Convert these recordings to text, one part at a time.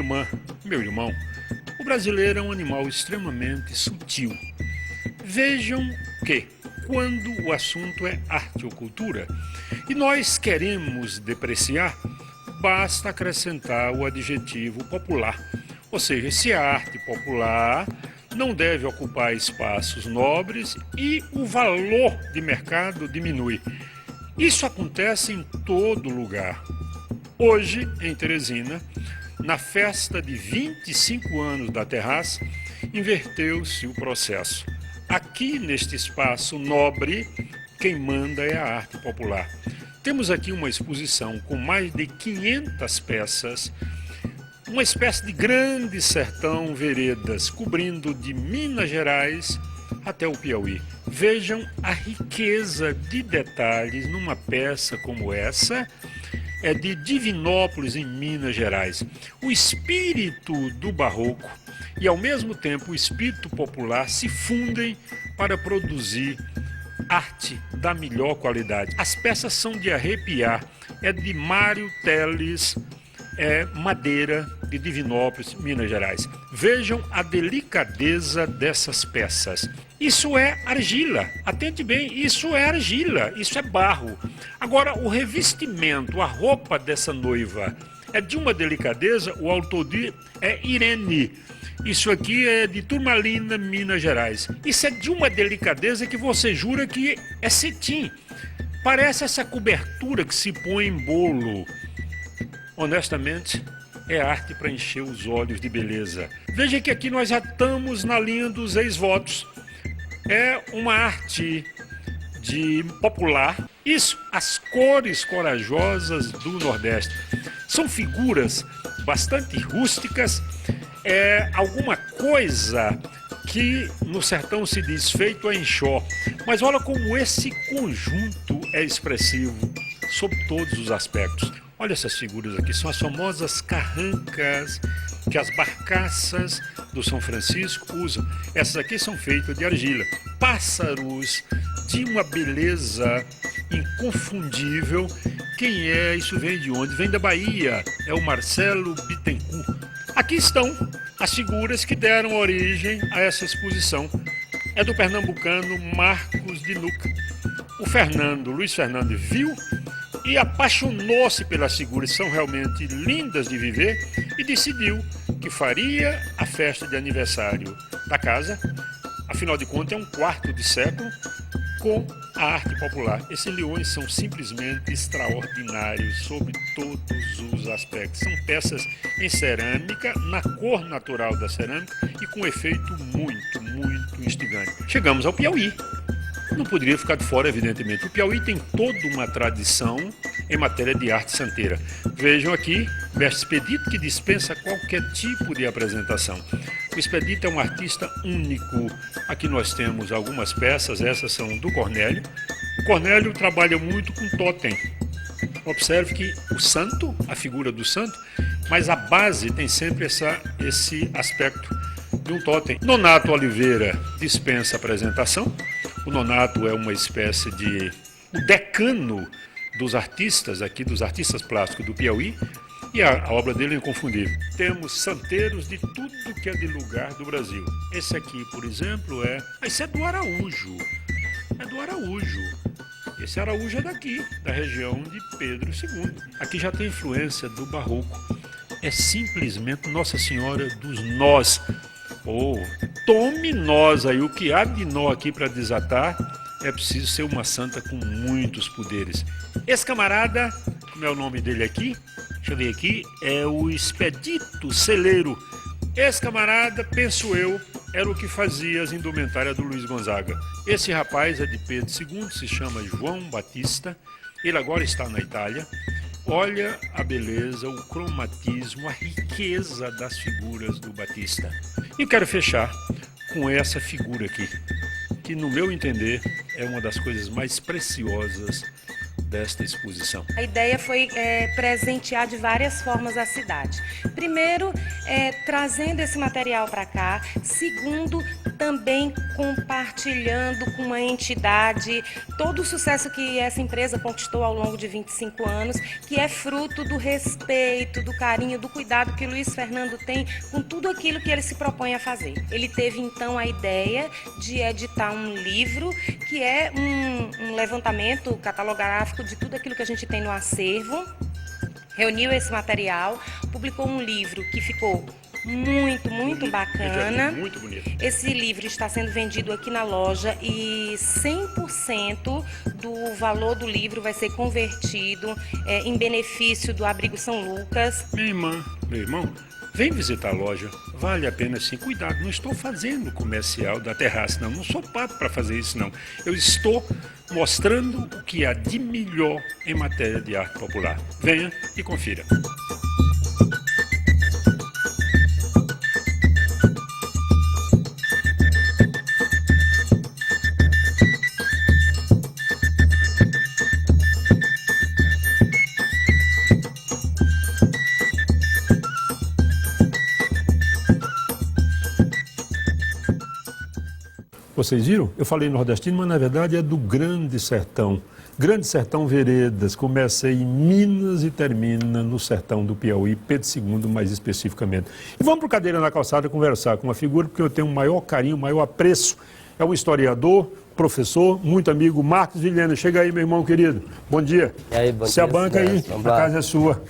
irmã, meu irmão, o brasileiro é um animal extremamente sutil. Vejam que, quando o assunto é arte ou cultura, e nós queremos depreciar, basta acrescentar o adjetivo popular. Ou seja, se é arte popular, não deve ocupar espaços nobres e o valor de mercado diminui. Isso acontece em todo lugar. Hoje, em Teresina, na festa de 25 anos da Terraça, inverteu-se o processo. Aqui, neste espaço nobre, quem manda é a arte popular. Temos aqui uma exposição com mais de 500 peças, uma espécie de grande sertão veredas, cobrindo de Minas Gerais até o Piauí. Vejam a riqueza de detalhes numa peça como essa, é de Divinópolis, em Minas Gerais. O espírito do barroco e, ao mesmo tempo, o espírito popular se fundem para produzir arte da melhor qualidade. As peças são de arrepiar, é de Mário Teles, madeira de Divinópolis, Minas Gerais. Vejam a delicadeza dessas peças. Isso é argila, atente bem, isso é argila, isso é barro. Agora, o revestimento, a roupa dessa noiva é de uma delicadeza, o autor é Irene. Isso aqui é de Turmalina, Minas Gerais. Isso é de uma delicadeza que você jura que é cetim. Parece essa cobertura que se põe em bolo. Honestamente, é arte para encher os olhos de beleza. Veja que aqui nós já estamos na linha dos ex-votos. É uma arte popular. Isso, as cores corajosas do Nordeste. São figuras bastante rústicas, alguma coisa que no sertão se diz feito a enxó. Mas olha como esse conjunto é expressivo sob todos os aspectos. Olha essas figuras aqui, são as famosas carrancas que as barcaças do São Francisco usam. Essas aqui são feitas de argila. Pássaros de uma beleza inconfundível. Quem é? Isso vem de onde? Vem da Bahia. É o Marcelo Bittencourt. Aqui estão as figuras que deram origem a essa exposição. É do pernambucano Marcos de Nuca. O Luiz Fernando, viu e apaixonou-se pelas figuras, são realmente lindas de viver, e decidiu que faria a festa de aniversário da casa. Afinal de contas, é um quarto de século com a arte popular. Esses leões são simplesmente extraordinários sob todos os aspectos. São peças em cerâmica, na cor natural da cerâmica e com efeito muito, muito instigante. Chegamos ao Piauí. Não poderia ficar de fora, evidentemente. O Piauí tem toda uma tradição em matéria de arte santeira. Vejam aqui, mestre Expedito, que dispensa qualquer tipo de apresentação. O Expedito é um artista único. Aqui nós temos algumas peças, essas são do Cornélio. O Cornélio trabalha muito com totem. Observe que o santo, a figura do santo, mas a base tem sempre esse aspecto de um totem. Nonato Oliveira dispensa apresentação. O Nonato é uma espécie de o decano dos artistas, aqui dos artistas plásticos do Piauí, e a obra dele é inconfundível. Temos santeiros de tudo que é de lugar do Brasil. Esse aqui, por exemplo, esse é do Araújo. É do Araújo. Esse Araújo é daqui, da região de Pedro II. Aqui já tem influência do barroco. É simplesmente Nossa Senhora dos Nós. Tome nós aí, o que há de nó aqui para desatar, é preciso ser uma santa com muitos poderes. Esse camarada, como é o nome dele aqui? Deixa eu ver aqui, é o Expedito Celeiro. Esse camarada, penso eu, era o que fazia as indumentárias do Luiz Gonzaga. Esse rapaz é de Pedro II, se chama João Batista, ele agora está na Itália. Olha a beleza, o cromatismo, a riqueza das figuras do Batista. E quero fechar com essa figura aqui, que no meu entender é uma das coisas mais preciosas desta exposição? A ideia foi presentear de várias formas a cidade. Primeiro, trazendo esse material para cá. Segundo, também compartilhando com uma entidade todo o sucesso que essa empresa conquistou ao longo de 25 anos, que é fruto do respeito, do carinho, do cuidado que o Luiz Fernando tem com tudo aquilo que ele se propõe a fazer. Ele teve, então, a ideia de editar um livro que é um levantamento catalográfico de tudo aquilo que a gente tem no acervo, reuniu esse material, publicou um livro que ficou muito bacana. Muito bonito. Esse livro está sendo vendido aqui na loja e 100% do valor do livro vai ser convertido em benefício do Abrigo São Lucas. Minha irmã, meu irmão, vem visitar a loja. Vale a pena sim. Cuidado, não estou fazendo comercial da terraça, não sou papo para fazer isso, não. Eu estou mostrando o que há de melhor em matéria de arte popular. Venha e confira. Vocês viram? Eu falei nordestino, mas na verdade é do Grande Sertão. Grande Sertão Veredas, começa em Minas e termina no sertão do Piauí, Pedro II mais especificamente. E vamos para o Cadeira na Calçada conversar com uma figura porque eu tenho um maior carinho, um maior apreço. É um historiador, professor, muito amigo, Marcos Vilhena. Chega aí, meu irmão querido. Bom dia. E aí, bom Se dia, abanca aí, a casa é sua.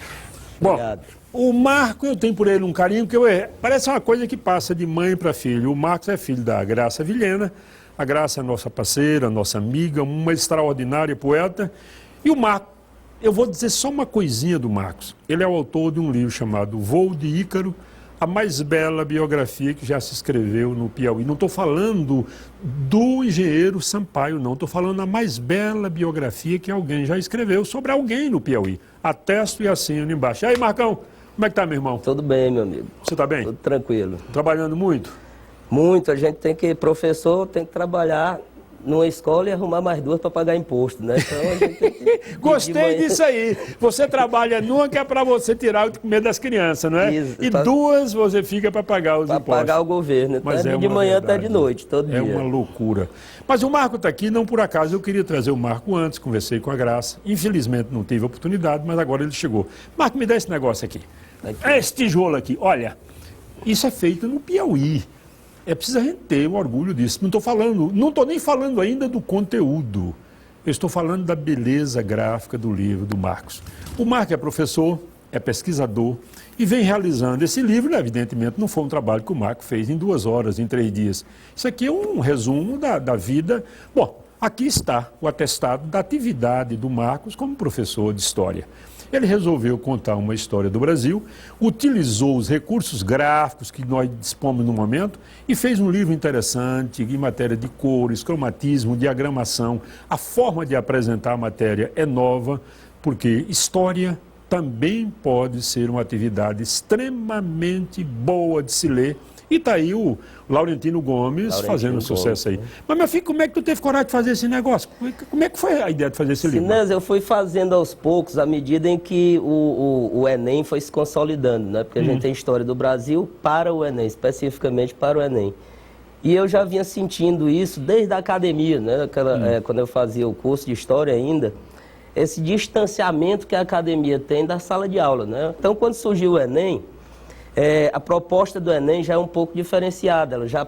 Obrigado. Bom, o Marco, eu tenho por ele um carinho, porque parece uma coisa que passa de mãe para filho. O Marcos é filho da Graça Vilhena. A Graça é nossa parceira, nossa amiga, uma extraordinária poeta. E o Marco, eu vou dizer só uma coisinha do Marcos. Ele é o autor de um livro chamado Voo de Ícaro, a mais bela biografia que já se escreveu no Piauí. Não estou falando do engenheiro Sampaio, não. Estou falando da mais bela biografia que alguém já escreveu sobre alguém no Piauí. Atesto e assino embaixo. E aí, Marcão? Como é que tá, meu irmão? Tudo bem, meu amigo. Você tá bem? Tudo tranquilo. Trabalhando muito? Muito. A gente tem que, professor, tem que trabalhar numa escola e arrumar mais duas para pagar imposto, né? Então a gente tem que... Gostei disso aí. Você trabalha numa que é para você tirar o de comer das crianças, não é? Isso, e duas você fica para pagar os impostos. Para pagar o governo. Então, Mas é de manhã até de noite, todo dia. É uma loucura. Mas o Marco está aqui, não por acaso. Eu queria trazer o Marco antes, conversei com a Graça. Infelizmente não tive oportunidade, mas agora ele chegou. Marco, me dá esse negócio aqui. Esse tijolo aqui, olha, isso é feito no Piauí. É preciso a gente ter o orgulho disso. Não estou nem falando ainda do conteúdo. Eu estou falando da beleza gráfica do livro do Marcos. O Marcos é professor, é pesquisador e vem realizando esse livro. Evidentemente, não foi um trabalho que o Marcos fez em 2 horas, em 3 dias. Isso aqui é um resumo da vida. Bom, aqui está o atestado da atividade do Marcos como professor de história. Ele resolveu contar uma história do Brasil, utilizou os recursos gráficos que nós dispomos no momento e fez um livro interessante em matéria de cores, cromatismo, diagramação. A forma de apresentar a matéria é nova, porque história também pode ser uma atividade extremamente boa de se ler. E está aí o Laurentino Gomes fazendo sucesso aí. Mas, meu filho, como é que tu teve coragem de fazer esse negócio? Como é que foi a ideia de fazer esse livro? Eu fui fazendo aos poucos, à medida em que o Enem foi se consolidando, né? Porque a gente tem história do Brasil para o Enem, especificamente para o Enem. E eu já vinha sentindo isso desde a academia, né? Quando eu fazia o curso de História ainda, esse distanciamento que a academia tem da sala de aula, né? Então, quando surgiu o Enem, a proposta do Enem já é um pouco diferenciada, ela já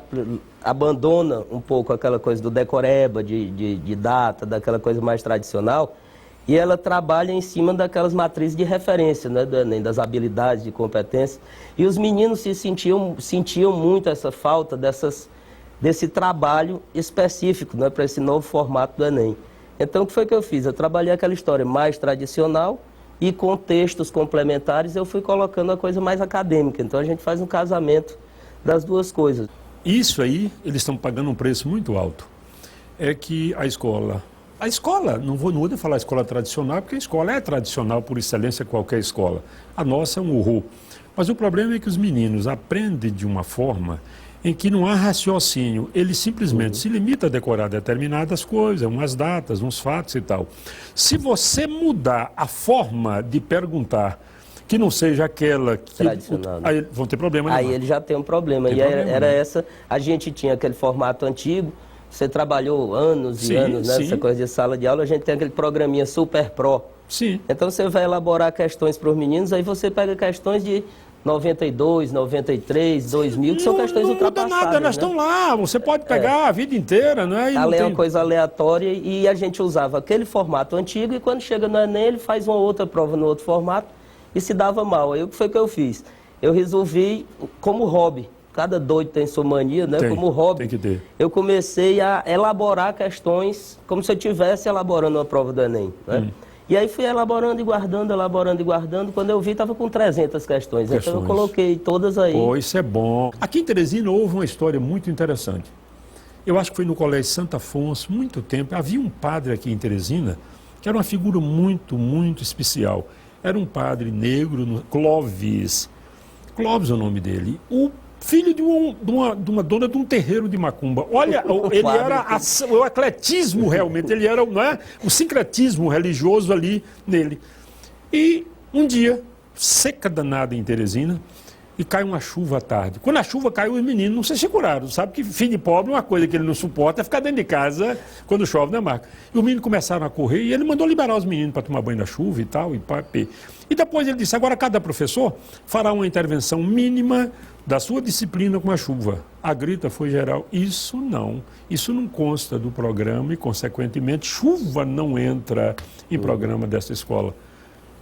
abandona um pouco aquela coisa do decoreba, de data, daquela coisa mais tradicional, e ela trabalha em cima daquelas matrizes de referência, né, do Enem, das habilidades, de competência, e os meninos sentiam muito essa falta desse trabalho específico, né, para esse novo formato do Enem. Então, o que foi que eu fiz? Eu trabalhei aquela história mais tradicional, e com textos complementares eu fui colocando a coisa mais acadêmica. Então a gente faz um casamento das duas coisas. Isso aí, eles estão pagando um preço muito alto. É que a escola, não vou falar escola tradicional, porque a escola é tradicional por excelência, qualquer escola. A nossa é um horror. Mas o problema é que os meninos aprendem de uma forma em que não há raciocínio, ele simplesmente se limita a decorar determinadas coisas, umas datas, uns fatos e tal. Se você mudar a forma de perguntar, que não seja aquela que... Tradicional, né? Aí vão ter problema. Aí ele já tem um problema. Tem e problema, era né? essa, a gente tinha aquele formato antigo, você trabalhou anos e Sim, anos nessa sim. coisa de sala de aula, a gente tem aquele programinha Super Pro. Sim. Então você vai elaborar questões para os meninos, aí você pega questões de 92, 93, 2000, que são questões não muda ultrapassadas. nada, elas né? estão lá, você pode pegar a vida inteira, né? E não É tem... uma coisa aleatória e a gente usava aquele formato antigo e quando chega no Enem ele faz uma outra prova no outro formato e se dava mal. Aí o que foi que eu fiz? Eu resolvi como hobby, cada doido tem sua mania, né? Tem, Como hobby, tem que ter. eu comecei a elaborar questões como se eu estivesse elaborando uma prova do Enem, né? E aí fui elaborando e guardando, quando eu vi estava com 300 questões. Então eu coloquei todas aí. Pô, isso é bom. Aqui em Teresina houve uma história muito interessante. Eu acho que foi no Colégio Santo Afonso, muito tempo. Havia um padre aqui em Teresina, que era uma figura muito, muito especial. Era um padre negro, Clóvis. Clóvis é o nome dele. O filho de uma dona de um terreiro de macumba. Olha, ele era o ecletismo realmente, ele era, não é, o sincretismo religioso ali nele. E um dia, seca danada em Teresina, e cai uma chuva à tarde. Quando a chuva caiu, os meninos não se seguraram. Sabe que filho de pobre, uma coisa que ele não suporta é ficar dentro de casa quando chove, né, Marco? E os meninos começaram a correr e ele mandou liberar os meninos para tomar banho na chuva e tal. E depois ele disse, agora cada professor fará uma intervenção mínima da sua disciplina com a chuva. A grita foi geral. Isso não consta do programa e, consequentemente, chuva não entra em programa dessa escola.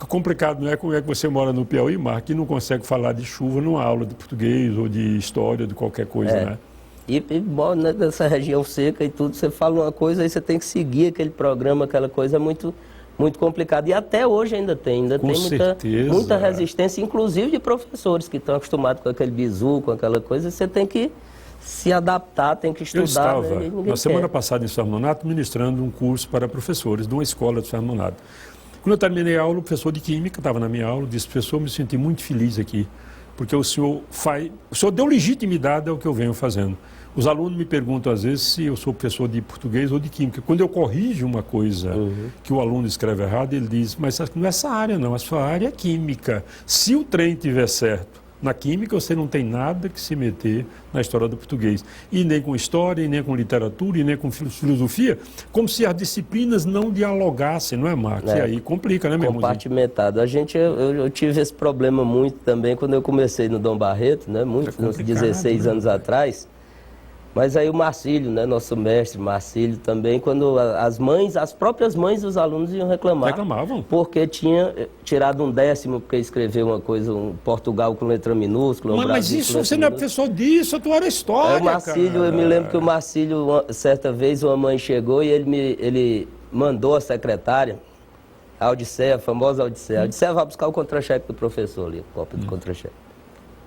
O complicado não é como é que você mora no Piauí, Marco, e não consegue falar de chuva numa aula de português ou de história, de qualquer coisa, né? E bom, né, nessa região seca e tudo, você fala uma coisa, aí você tem que seguir aquele programa, aquela coisa muito, muito complicada. E até hoje ainda tem muita resistência, inclusive de professores que estão acostumados com aquele bizu, com aquela coisa, você tem que se adaptar, tem que estudar. Eu estava, na semana passada em São Hermanato, ministrando um curso para professores de uma escola de São Hermanato. Quando eu terminei a aula, o professor de Química estava na minha aula, disse, professor, me senti muito feliz aqui, porque o senhor deu legitimidade ao que eu venho fazendo. Os alunos me perguntam, às vezes, se eu sou professor de português ou de Química. Quando eu corrijo uma coisa que o aluno escreve errado, ele diz, mas não é essa área não, a sua área é Química. Se o trem estiver certo na Química, você não tem nada que se meter na história do português. E nem com história, e nem com literatura, e nem com filosofia, como se as disciplinas não dialogassem, não é, Marcos? E aí complica, né, meu irmão? Compartimentado. Eu tive esse problema muito também quando eu comecei no Dom Barreto, né, uns 16 anos atrás. Mas aí o Marcílio, né, nosso mestre Marcílio também, quando as próprias mães dos alunos iam reclamar. Reclamavam. Porque tinha tirado um 10º porque escreveu uma coisa, um Portugal com letra minúscula, Mas isso, você não é professor disso, tu era história, o Marcílio, eu me lembro que o Marcílio, certa vez, uma mãe chegou e ele mandou a secretária, a Odisseia, a famosa Odisseia. A Odisseia vai buscar o contra-cheque do professor ali, a cópia do contra-cheque.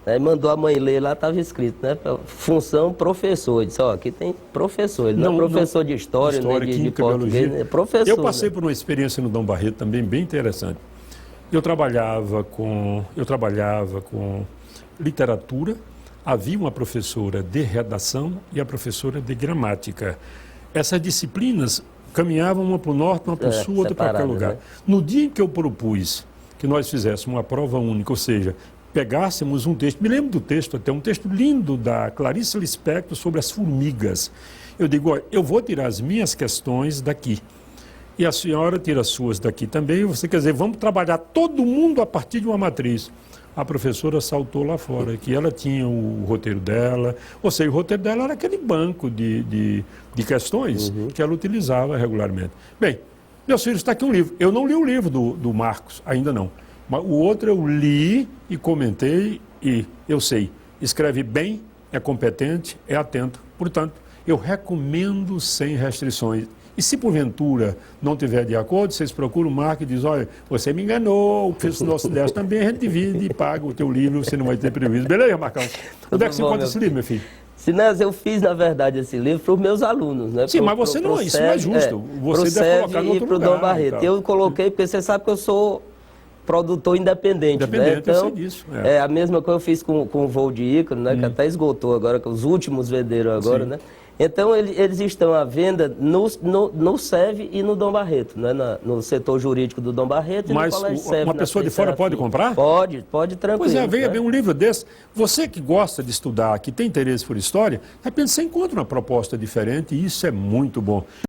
Aí mandou a mãe ler, lá estava escrito, né? Função professor. Ele disse, ó, aqui tem professor. Ele não é professor de história, nem de química, português, biologia. é professor. Eu passei por uma experiência no Dom Barreto também bem interessante. Eu trabalhava com literatura, havia uma professora de redação e a professora de gramática. Essas disciplinas caminhavam uma para o norte, uma para o sul, outra para qualquer lugar. Né? No dia em que eu propus que nós fizéssemos uma prova única, ou seja, pegássemos um texto, me lembro do texto até, um texto lindo da Clarice Lispector sobre as formigas. Eu digo, olha, eu vou tirar as minhas questões daqui. E a senhora tira as suas daqui também. Você quer dizer, vamos trabalhar todo mundo a partir de uma matriz. A professora saltou lá fora, que ela tinha o roteiro dela, ou seja, o roteiro dela era aquele banco de questões que ela utilizava regularmente. Bem, meus filhos, está aqui um livro. Eu não li o livro do Marcos, ainda não. Mas o outro eu li e comentei e eu sei, escreve bem, é competente, é atento. Portanto, eu recomendo sem restrições. E se porventura não tiver de acordo, vocês procuram o Marco e dizem, olha, você me enganou, fez o nosso 10 também, a gente divide e paga o teu livro, você não vai ter prejuízo. Beleza, Marcão? Onde é que você encontra esse livro, meu filho? Sinés, eu fiz, na verdade, esse livro para os meus alunos, né? Sim, mas você isso não é justo. Você deve colocar no outro lugar. Para o Dom Barreto. Eu coloquei, porque você sabe que eu sou produtor independente, né? Independente, eu Então, sei disso, a mesma coisa eu fiz com o voo de Ícaro, né? Que até esgotou agora, que os últimos venderam agora, Sim. né? Então, eles estão à venda no SEV e no Dom Barreto, né? No setor jurídico do Dom Barreto Mas e no Colégio SEV. uma pessoa de fora pode comprar? Pode tranquilo. Pois é, veja né? bem, um livro desse, você que gosta de estudar, que tem interesse por história, de repente você encontra uma proposta diferente e isso é muito bom.